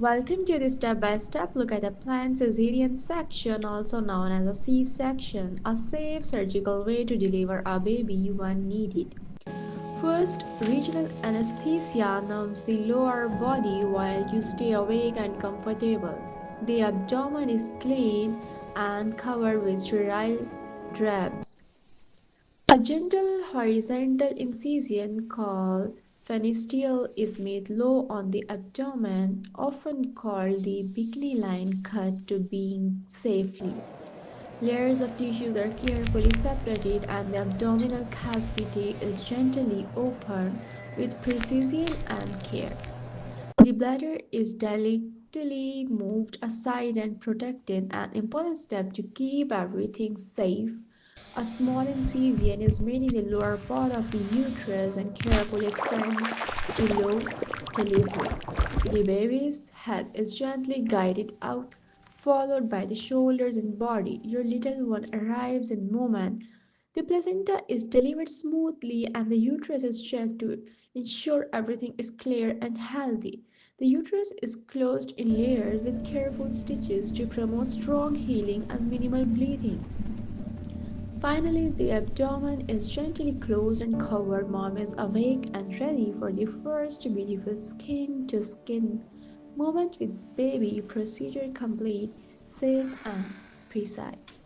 Welcome to the step-by-step look at the planned cesarean section, also known as a C-section, a safe surgical way to deliver a baby when needed. First, regional anesthesia numbs the lower body while you stay awake and comfortable. The abdomen is clean and covered with sterile drapes. A gentle horizontal incision called Pfannenstiel is made low on the abdomen, often called the bikini line cut to being safely. Layers of tissues are carefully separated and the abdominal cavity is gently opened with precision and care. The bladder is delicately moved aside and protected, an important step to keep everything safe. A small incision is made in the lower part of the uterus and carefully expanded to allow delivery. The baby's head is gently guided out, followed by the shoulders and body. Your little one arrives in a moment. The placenta is delivered smoothly and the uterus is checked to ensure everything is clear and healthy. The uterus is closed in layers with careful stitches to promote strong healing and minimal bleeding. Finally, the abdomen is gently closed and covered. Mom is awake and ready for the first beautiful skin to skin moment with baby. Procedure complete, safe and precise.